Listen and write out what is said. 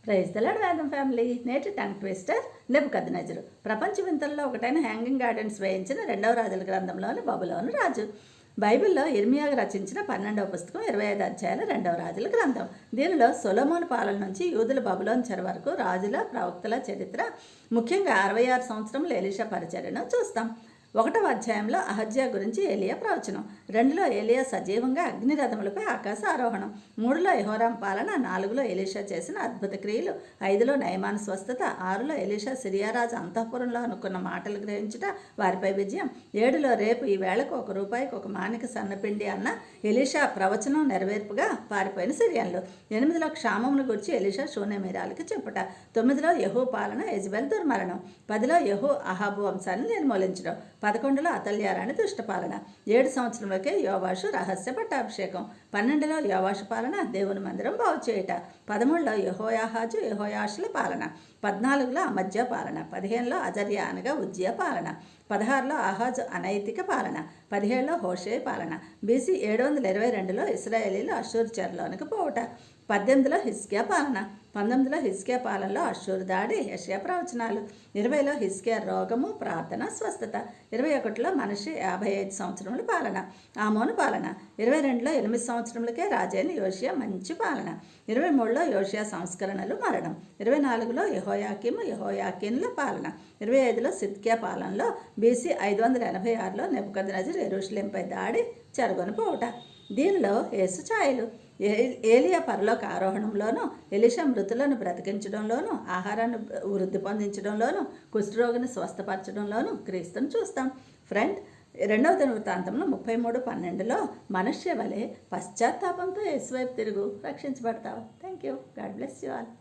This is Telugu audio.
ప్రైజ్ ద లార్డ్ వేదం ఫ్యామిలీ. నేటి టంగ్ ట్విస్టర్ నెబుకద్నెజరు. ప్రపంచ వింతల్లో ఒకటైన హ్యాంగింగ్ గార్డెన్స్ వేయించిన రెండవ రాజుల గ్రంథంలోని బబులోను రాజు. బైబిల్లో ఇర్మియాగా రచించిన 12వ పుస్తకం 25 అధ్యాయాల రెండవ రాజుల గ్రంథం. దీనిలో సొలొమోను పాలన నుంచి యూదుల బబులోను చెర వరకు రాజుల ప్రవక్తల చరిత్ర, ముఖ్యంగా 66 సంవత్సరముల ఎలీషా పరిచర్యను చూస్తాం. 1వ అధ్యాయంలో అహజ్యా గురించి ఏలియా ప్రవచనం, 2లో ఏలియా సజీవంగా అగ్నిరథములపై ఆకాశ ఆరోహణం, 3లో యెహోరాం పాలన, 4లో ఎలీషా చేసిన అద్భుత క్రియలు, 5లో నయమాన్ స్వస్థత, 6లో ఎలీషా సిరియారాజు అంతఃపురంలో అనుకున్న మాటలు గ్రహించుట వారిపై విజయం, 7లో రేపు ఈ వేళకు ₹1 ఒక మానిక సన్నపిండి అన్న ఎలీషా ప్రవచనం నెరవేర్పుగా పారిపోయిన సిరియన్లు, 8లో క్షామమును గురించి ఎలీషా షూనేమీరాలకి చెప్పుట, 9లో యెహూ పాలన యెజబెల్ దుర్మరణం, 10లో యెహూ అహాబు వంశాన్ని నిర్మూలించడం, 11లో అతల్యారాణి దుష్టపాలన, 7 సంవత్సరంలోకే యోవాషు రహస్య పట్టాభిషేకం, 12లో యోవాషు పాలన దేవుని మందిరం బాగు చేయుట, 13లో యెహోయాహాజు యెహోయాషుల పాలన, 14లో అమజ్యా పాలన, 15లో అజర్యా అనగా ఉజ్జియా పాలన, 16లో ఆహాజు అనైతిక పాలన, 17లో హోషే పాలన, BC 722లో ఇశ్రాయేలీలు అష్షూరు చెరలోనికి పోవుట, 18లో హిజ్కియా పాలన, 19లో హిజ్కియా పాలనలో అష్షూరు దాడి, యెషయా ప్రవచనాలు, 20లో హిజ్కియా రోగము ప్రార్థన స్వస్థత, 21లో మనష్షే 55 సంవత్సరముల పాలన, ఆమోను పాలన, 22లో 8 సంవత్సరములకే రాజైన యోషియా మంచి పాలన, 23లో యోషియా సంస్కరణలు మరణం, 24లో యెహోయాకీము యెహోయాకీనుల పాలన, 25లో సిద్కియా పాలనలో BC 586లో నెబుకద్నెజరు యెరూషలేముపై దాడి, చెరగొని పోవుట. దీనిలో యేసు ఛాయలు. ఏలియా పరలోక ఆరోహణంలోనూ, ఎలీషా మృతులను బ్రతికించడంలోనూ, ఆహారాన్ని వృద్ధి పొందించడంలోనూ, కుష్ఠరోగిని స్వస్థపరచడంలోనూ క్రీస్తును చూస్తాం. ఫ్రెండ్, 2వ దినవృత్తాంతంలో 33:12లో మనష్య వలె పశ్చాత్తాపంతో యేసు వైపు తిరుగు, రక్షించబడతావు. Thank you. God bless you all.